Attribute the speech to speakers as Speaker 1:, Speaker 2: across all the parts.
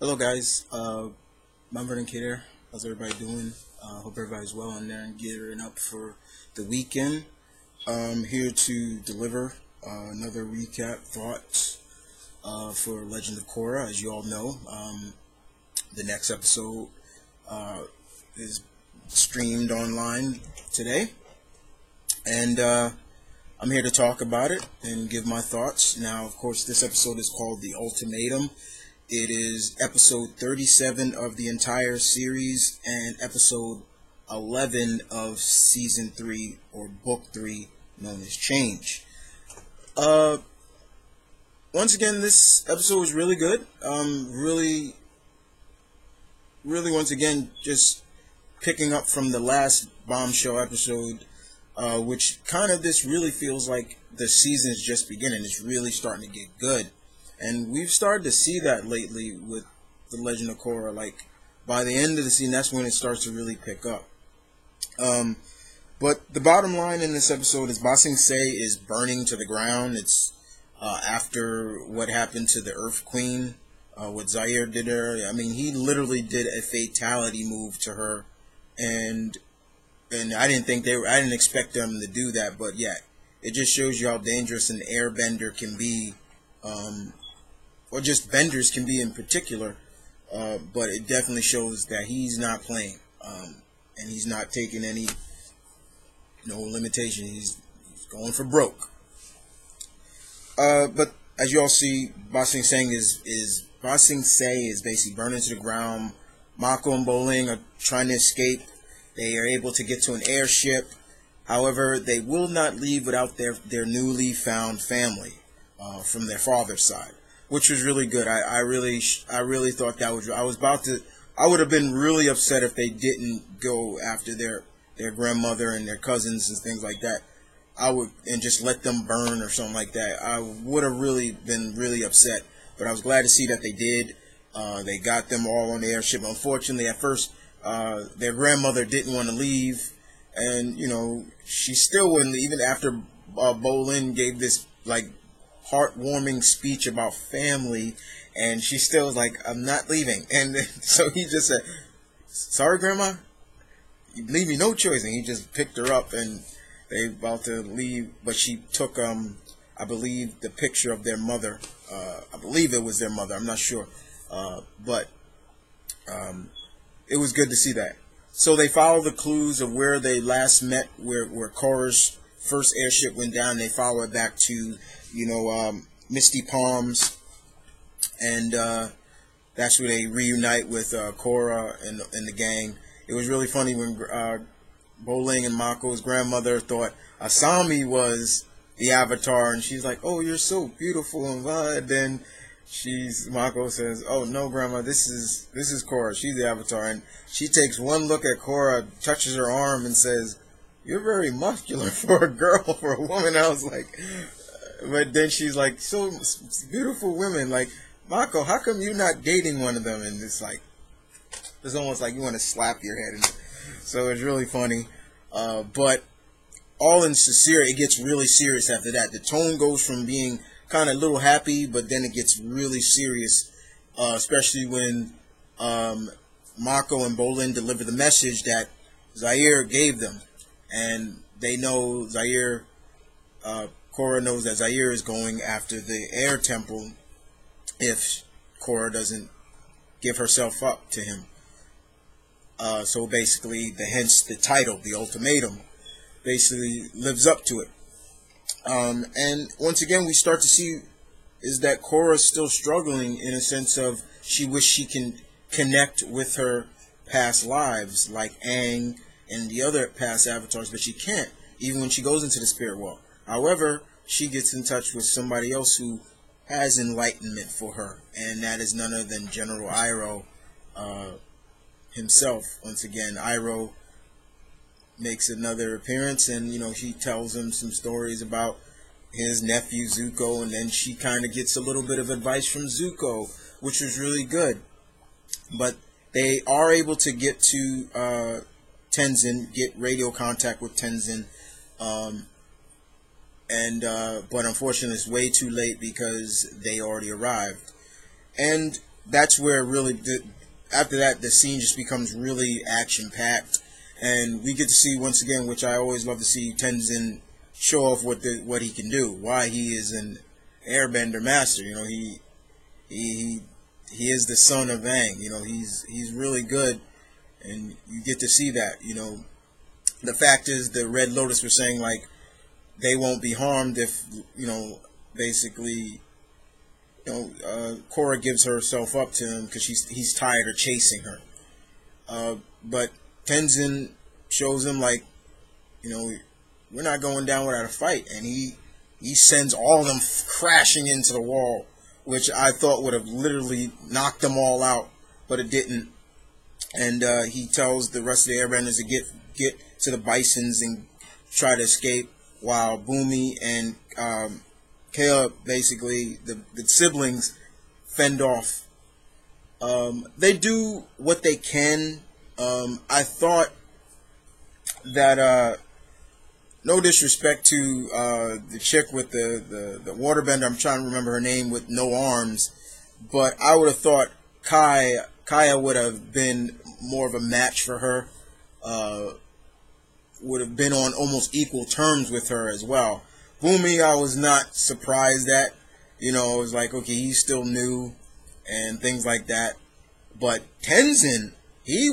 Speaker 1: Hello guys, Mount Vernon Kid here. How's everybody doing? Hope everybody's well in there and gearing up for the weekend. Here to deliver another recap thoughts for Legend of Korra. As you all know, the next episode is streamed online today, and I'm here to talk about it and give my thoughts. Now, of course, this episode is called The Ultimatum. It is episode 37 of the entire series and episode 11 of season 3 or book 3, known as Change. Once again, this episode was really good. Really, once again, just picking up from the last bombshell episode, which kind of this really feels like the season is just beginning. It's really starting to get good. And we've started to see that lately with The Legend of Korra. Like, by the end of the season, that's when it starts to really pick up. But the bottom line in this episode is Ba Sing Se is burning to the ground. It's after what happened to the Earth Queen, what Zaire did her. I mean, he literally did a fatality move to her. And I didn't expect them to do that. But yeah, it just shows you how dangerous an airbender can be. Or just benders can be in particular, but it definitely shows that he's not playing, and he's not taking any, limitation. He's going for broke. But as you all see, Ba Sing Se is basically burning to the ground. Mako and Boling are trying to escape. They are able to get to an airship. However, they will not leave without their newly found family from their father's side, which was really good. I really thought that was. I would have been really upset if they didn't go after their grandmother and their cousins and things like that. And just let them burn or something like that. I would have really been really upset. But I was glad to see that they did. They got them all on the airship. Unfortunately, at first, their grandmother didn't want to leave, and she still wouldn't, even after Bolin gave this heartwarming speech about family, and she still was like, I'm not leaving. And so he just said, sorry grandma, you leave me no choice. And he just picked her up, and they about to leave, but she took I believe the picture of their mother. I believe it was their mother, I'm not sure, but it was good to see that. So they follow the clues of where they last met, where Korra's first airship went down. They follow it back to Misty Palms, and that's where they reunite with Korra and the gang. It was really funny when Boling and Mako's grandmother thought Asami was the Avatar, and she's like, "Oh, you're so beautiful," and then Mako says, "Oh no, grandma, this is Korra. She's the Avatar," and she takes one look at Korra, touches her arm, and says, "You're very muscular for a woman." I was like. But then she's like, so beautiful women, like, Mako, how come you're not dating one of them? And it's almost like you want to slap your head. So it's really funny. But all in sincerity, it gets really serious after that. The tone goes from being kind of a little happy, but then it gets really serious, especially when Mako and Bolin deliver the message that Zaire gave them. And they know Korra knows that Zaire is going after the air temple if Korra doesn't give herself up to him. So basically, hence the title, The Ultimatum, basically lives up to it. And once again, we start to see is that Korra is still struggling in a sense of she wishes she can connect with her past lives, like Aang and the other past avatars, but she can't, even when she goes into the spirit world. However, she gets in touch with somebody else who has enlightenment for her, and that is none other than General Iroh himself. Once again, Iroh makes another appearance, and he tells him some stories about his nephew Zuko, and then she kind of gets a little bit of advice from Zuko, which was really good. But they are able to get to Tenzin, get radio contact with Tenzin. But unfortunately it's way too late because they already arrived. And that's where really, after that, the scene just becomes really action-packed. And we get to see, once again, which I always love to see, Tenzin show off what he can do, why he is an airbender master. You know, he is the son of Aang. You know, he's really good, and you get to see that. You know, the fact is, the Red Lotus were saying, like, they won't be harmed if, you know, basically, you know, Korra gives herself up to him because he's tired of chasing her. But Tenzin shows him, like, you know, we're not going down without a fight, and he sends all of them crashing into the wall, which I thought would have literally knocked them all out, but it didn't. And he tells the rest of the airbenders to get to the bisons and try to escape, while Bumi and Kea, basically the siblings, fend off. They do what they can. I thought that, no disrespect to the chick with the waterbender, I'm trying to remember her name, with no arms, but I would have thought Kaya would have been more of a match for her, would have been on almost equal terms with her as well. Bumi, I was not surprised at. You know, it was like, okay, he's still new and things like that. But Tenzin, he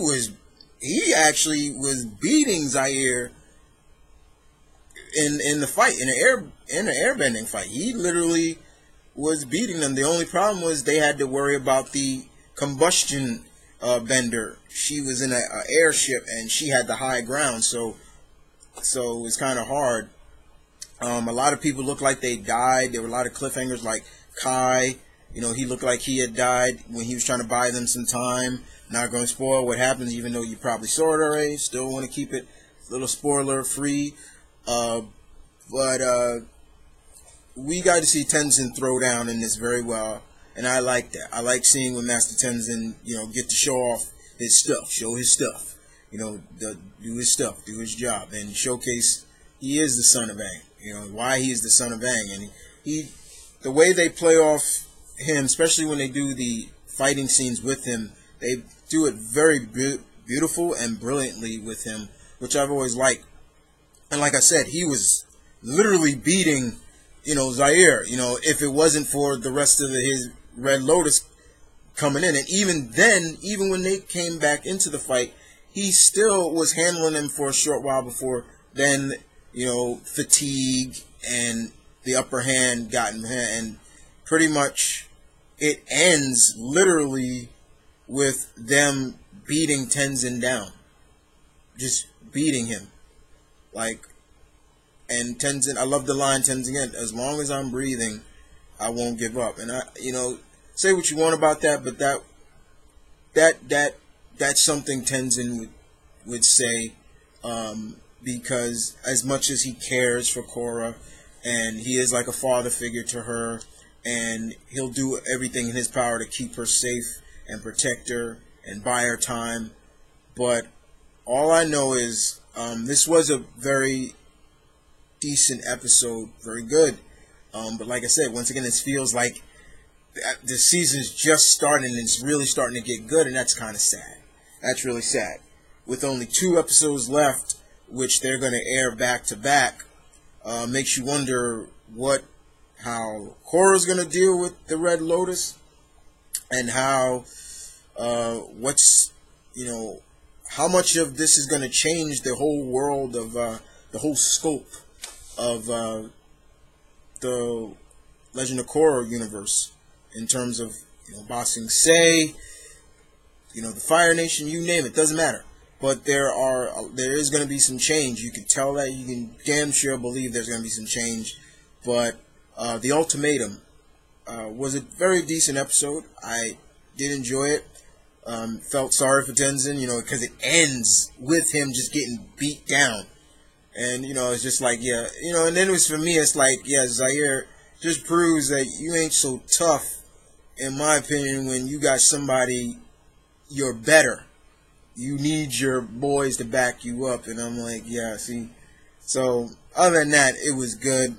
Speaker 1: actually was beating Zaire in the fight, in the airbending fight. He literally was beating them. The only problem was they had to worry about the combustion bender. She was in an airship and she had the high ground, so it was kind of hard. A lot of people looked like they died. There were a lot of cliffhangers, like Kai. You know, he looked like he had died when he was trying to buy them some time. Not going to spoil what happens, even though you probably saw it already. Still want to keep it a little spoiler free. But we got to see Tenzin throw down in this very well, and I like that. I like seeing when Master Tenzin, you know, get to show off his stuff, show his stuff, you know, do his stuff, do his job, and showcase he is the son of Aang. You know why he is the son of Aang, and the way they play off him, especially when they do the fighting scenes with him, they do it very beautiful and brilliantly with him, which I've always liked. And like I said, he was literally beating, you know, Zaire, you know, if it wasn't for the rest of his Red Lotus coming in. And even then, even when they came back into the fight, he still was handling them for a short while before then, you know, fatigue and the upper hand got him. And pretty much it ends literally with them beating Tenzin down. Just beating him. Like, and Tenzin, I love the line, Tenzin, as long as I'm breathing, I won't give up. And I, you know, say what you want about that, but that's something Tenzin would say, because as much as he cares for Korra, and he is like a father figure to her, and he'll do everything in his power to keep her safe and protect her and buy her time. But all I know is, this was a very decent episode, very good. But like I said, once again, this feels like the season's just starting and it's really starting to get good, and that's kind of sad. That's really sad. With only 2 episodes left, which they're going to air back to back, makes you wonder how Korra's going to deal with the Red Lotus, and how how much of this is going to change the whole world of the whole scope of the Legend of Korra universe, in terms of, you know, Ba Sing Se, you know, the Fire Nation, you name it, doesn't matter. But there is going to be some change. You can tell that. You can damn sure believe there's going to be some change. But the Ultimatum was a very decent episode. I did enjoy it. Felt sorry for Tenzin, you know, because it ends with him just getting beat down. And, you know, it's just like, yeah, you know, and then it was, for me, it's like, yeah, Zaire just proves that you ain't so tough, in my opinion, when you got somebody, you're better. You need your boys to back you up. And I'm like, yeah, see. So, other than that, it was good.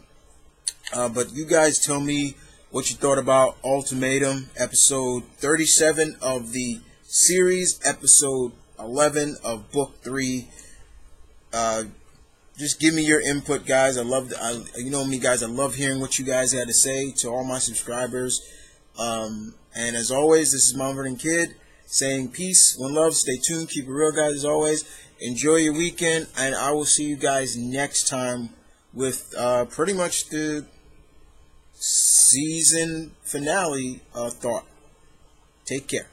Speaker 1: But you guys tell me what you thought about Ultimatum, episode 37 of the series, episode 11 of book 3. Just give me your input, guys. You know me, guys. I love hearing what you guys had to say to all my subscribers. And as always, this is Mount Vernon Kid saying peace, one love, stay tuned, keep it real, guys. As always, enjoy your weekend, and I will see you guys next time with pretty much the season finale thought. Take care.